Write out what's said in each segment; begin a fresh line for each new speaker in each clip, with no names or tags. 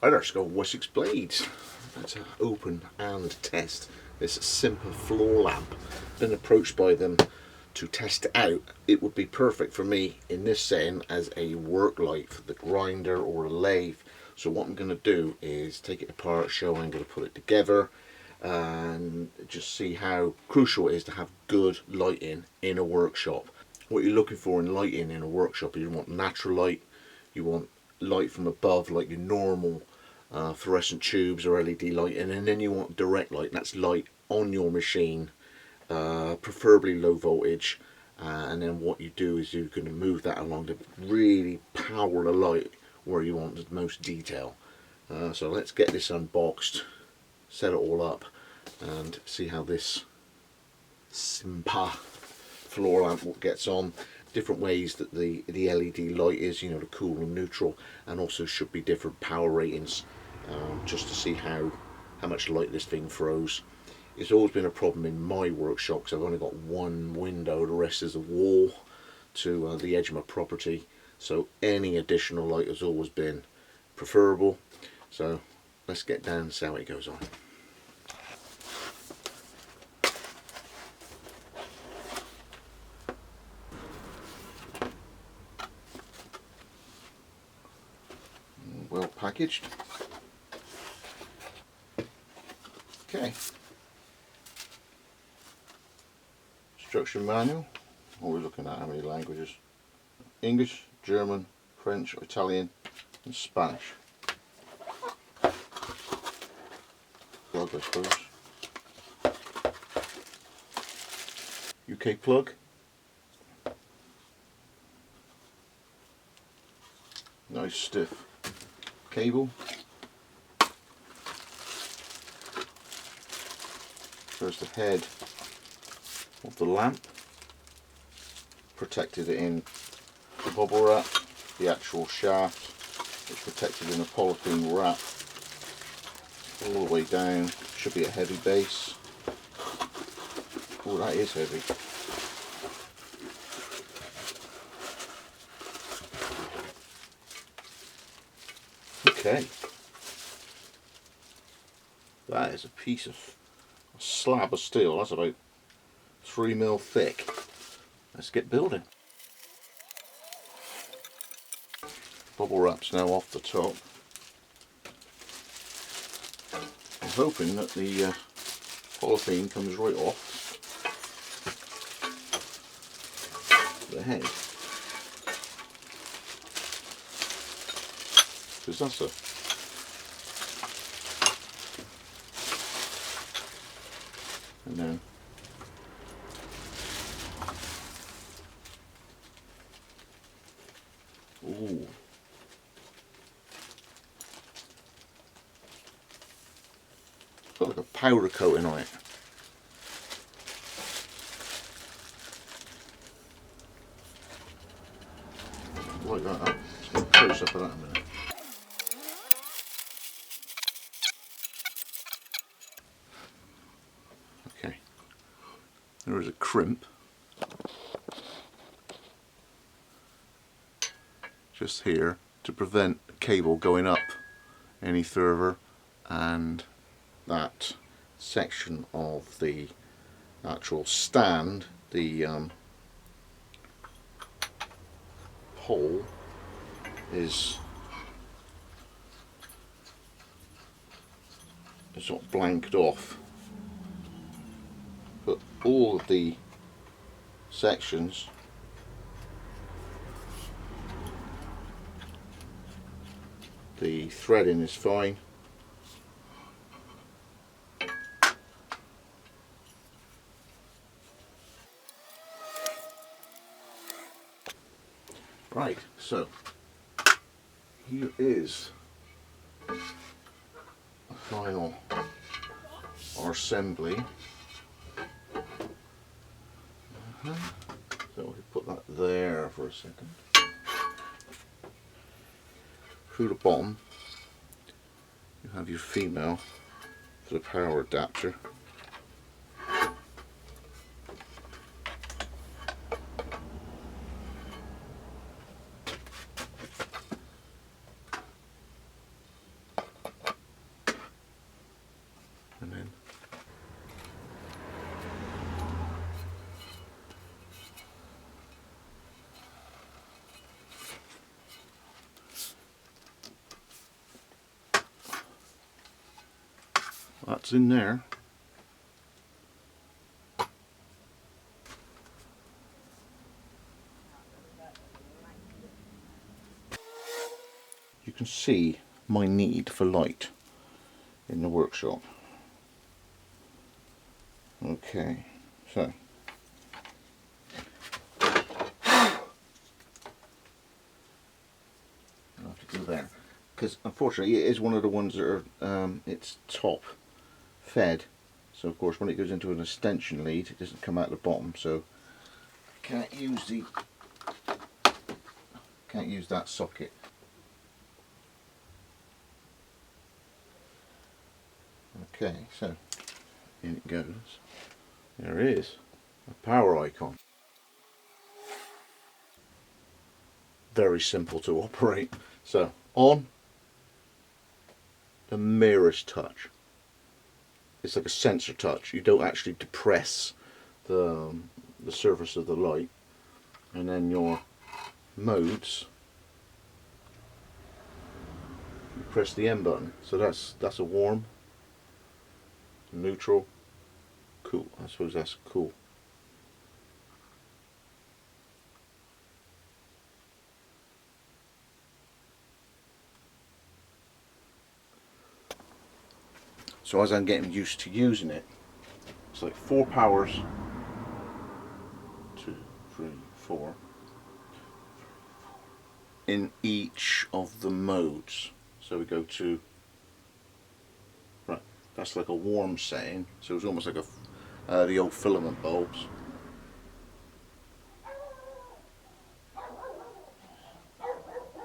I'd actually go Wessex Blades. Let's open and test this Sympa floor lamp. Been approached by them to test it out. It would be perfect for me in this setting as a work light for the grinder or a lathe. So what I'm going to do is take it apart, show how I'm going to put it together, and just see how crucial it is to have good lighting in a workshop. What you're looking for in lighting in a workshop is you want natural light, you want light from above like your normal fluorescent tubes or LED lighting, and then you want direct light. That's light on your machine, preferably low voltage, and then what you do is you're going to move that along to really power the light where you want the most detail. So let's get this unboxed, set it all up, and see how this Sympa floor lamp gets on. Different ways that the LED light is, you know, the cool and neutral, and also should be different power ratings, just to see how much light this thing throws. It's always been a problem in my workshop because I've only got one window, the rest is a wall to the edge of my property, so any additional light has always been preferable. So let's get down and see how it goes on. Well packaged. Okay. Instruction manual. What are we looking at? How many languages? English, German, French, Italian and Spanish. Plug, I suppose. UK plug. Nice stiff cable. There's the head of the lamp, protected it in the bubble wrap. The actual shaft is protected in a polythene wrap all the way down. Should be a heavy base. Oh, that is heavy. Okay, that is a piece of a slab of steel. That's about 3mm thick. Let's get building. Bubble wrap's now off the top. I'm hoping that the polythene comes right off the head, because that's a and then ooh, it's got like a powder coating on it. Like that. Let's get a close up of that in a minute. Okay, there is a crimp just here to prevent the cable going up any further, and that section of the actual stand, the hole is sort of blanked off, but all of the sections the threading is fine. Right, so here is the final assembly. So we put that there for a second. Through the bottom you have your female for the power adapter. that's in there. You can see my need for light in the workshop. Okay, so I'll have to go there, because unfortunately it is one of the ones that are it's top fed, so of course when it goes into an extension lead it doesn't come out the bottom, so can't use that socket. Okay, so in it goes. There is a power icon. Very simple to operate. So on, the merest touch. It's like a sensor touch. You don't actually depress the surface of the light. And then your modes, you press the M button. So that's a warm, neutral, cool. I suppose that's cool. So as I'm getting used to using it, it's like 4 powers. 2, 3, 4. In each of the modes. So we go to, right, that's like a warm setting, so it's almost like the old filament bulbs.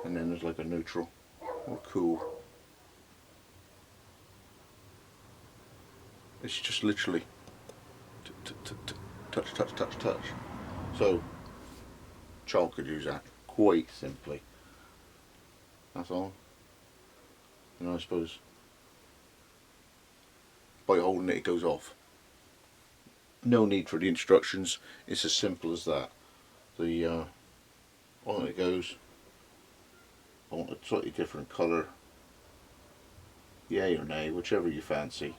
And then there's like a neutral or cool. It's just literally touch, touch, touch, touch. So child could use that quite simply. That's all. And I suppose by holding it, it goes off. No need for the instructions. It's as simple as that. The on it goes. I want a slightly different colour. Yay or nay, whichever you fancy.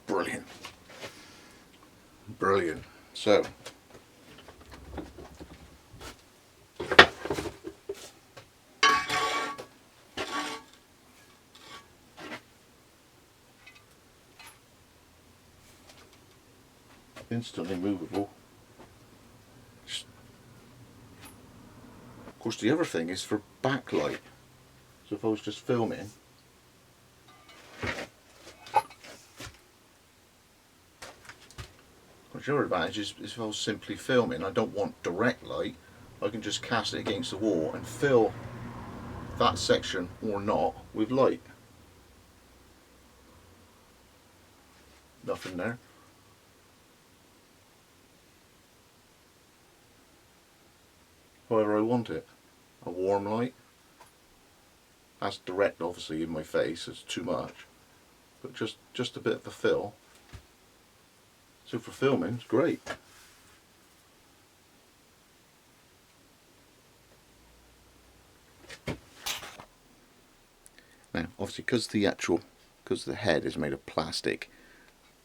Brilliant. Brilliant. So instantly movable. Of course the other thing is for backlight. So if I was just filming, the other advantage is if I was simply filming, I don't want direct light, I can just cast it against the wall and fill that section or not with light. Nothing there. However I want it. A warm light. That's direct obviously in my face, it's too much. But just a bit of a fill. So for filming, it's great. Now, obviously, because the head is made of plastic,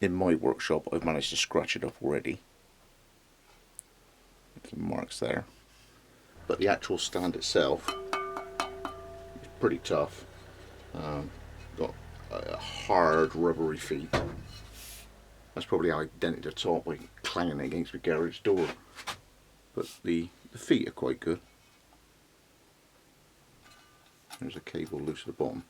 in my workshop, I've managed to scratch it up already. Some marks there. But the actual stand itself is pretty tough. Got a hard, rubbery feet. That's probably how I dented the top by clanging it against the garage door. But the feet are quite good. There's a cable loose at the bottom.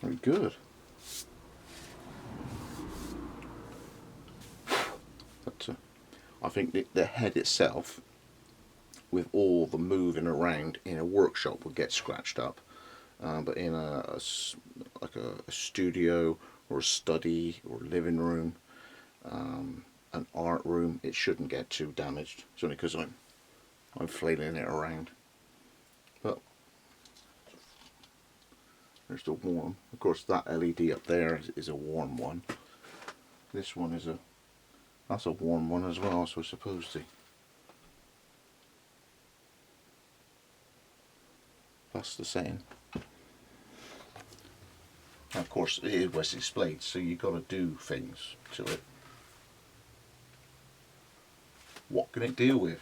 Very good. But I think the head itself, with all the moving around in a workshop, would get scratched up. But in like a studio or a study or living room, an art room, it shouldn't get too damaged. It's only because I'm flailing it around. But there's the warm. Of course, that LED up there is a warm one. This one is that's a warm one as well, so it's supposed to. That's the setting. Now, of course, it is Wessex Blades, so you've got to do things to it. What can it deal with?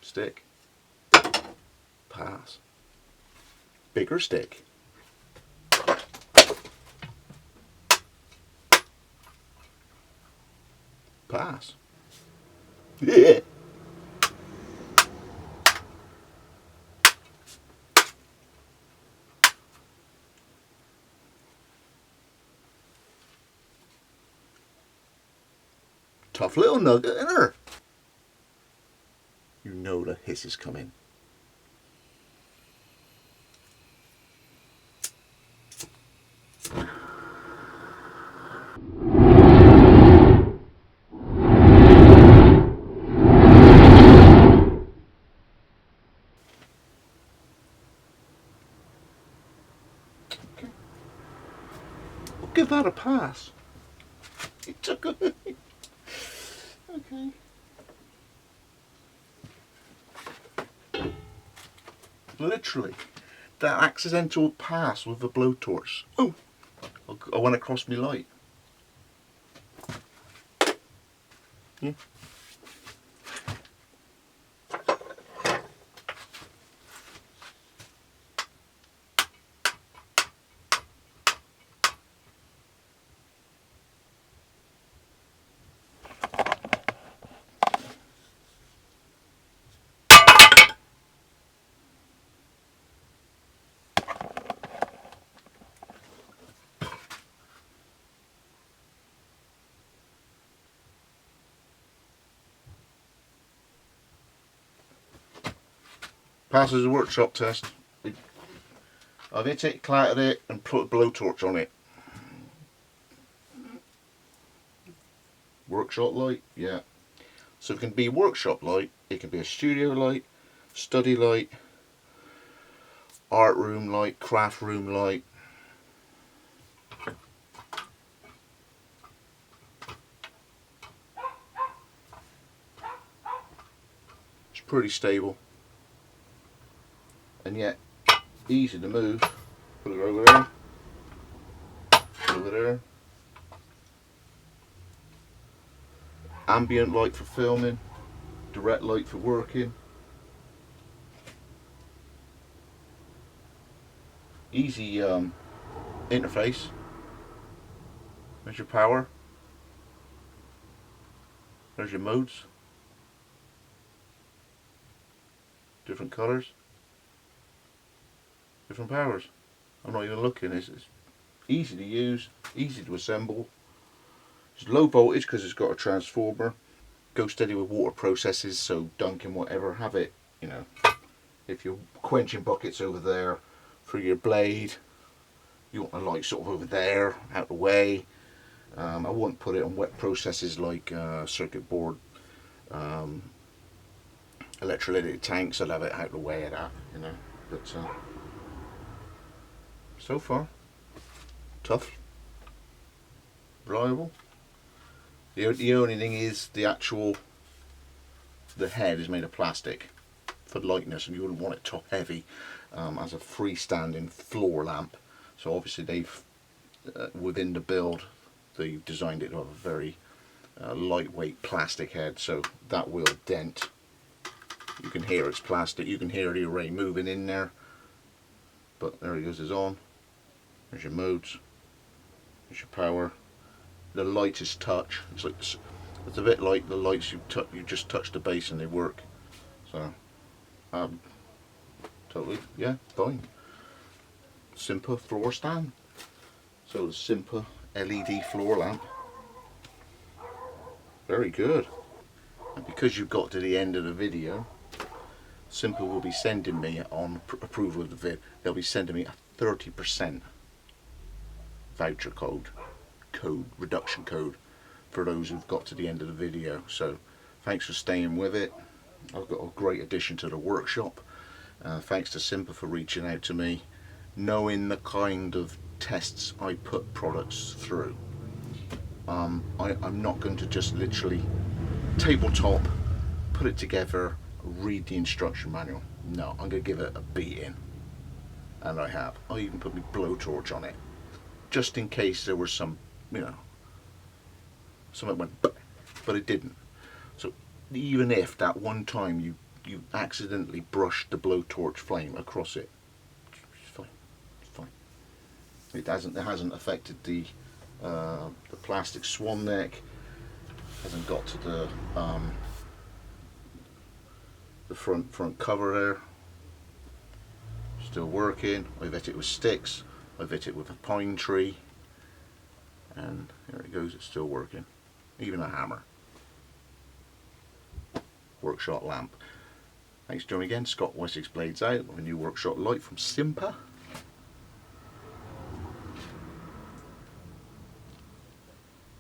Stick. Pass. Bigger stick. Pass. Yeah. Tough little nugget, isn't her? You know the hiss is coming. Okay. We'll give that a pass. It took a... Okay. Literally, that accidental pass with the blowtorch. Oh, I went across my light. Yeah. Passes a workshop test. I've hit it, clattered it, and put a blowtorch on it. Workshop light, yeah. So it can be workshop light, it can be a studio light, study light, art room light, craft room light. It's pretty stable. And yet easy to move. Put it over there, over there. Ambient light for filming, direct light for working. Easy interface. There's your power. There's your modes. Different colours. Different powers. I'm not even looking. It's easy to use, easy to assemble. It's low voltage because it's got a transformer. Go steady with water processes, so dunking whatever, have it, you know, if you're quenching buckets over there for your blade, you want the light sort of over there, out the way. I wouldn't put it on wet processes like circuit board, electrolytic tanks. I'd have it out the way of that, you know. But so far, tough, reliable. The only thing is the head is made of plastic for lightness, and you wouldn't want it top heavy as a freestanding floor lamp. So obviously they've within the build they've designed it to have a very lightweight plastic head, so that will dent. You can hear it's plastic, you can hear the array moving in there. But there it goes, it's on. There's your modes. There's your power. The light is touch. It's a bit like the lights you just touch the base and they work. So totally, yeah, fine. Sympa floor stand. So the Sympa LED floor lamp. Very good. And because you've got to the end of the video, Sympa will be sending me, on approval of the vid, they'll be sending me a 30% voucher code, reduction code, for those who've got to the end of the video. So thanks for staying with it. I've got a great addition to the workshop. Thanks to Sympa for reaching out to me, knowing the kind of tests I put products through. I'm not going to just literally tabletop, put it together, read the instruction manual. No, I'm going to give it a beating, and I have. I even put my blowtorch on it, just in case there was some, something went, but it didn't. So even if that one time you accidentally brushed the blowtorch flame across it, it's fine. It's fine. It hasn't affected the plastic swan neck. Hasn't got to the front cover there. Still working. I've hit it with sticks. I've hit it with a pine tree, and there it goes. It's still working. Even a hammer. Workshop lamp. Thanks for joining again. Scott Wessex Blades out with a new workshop light from Sympa.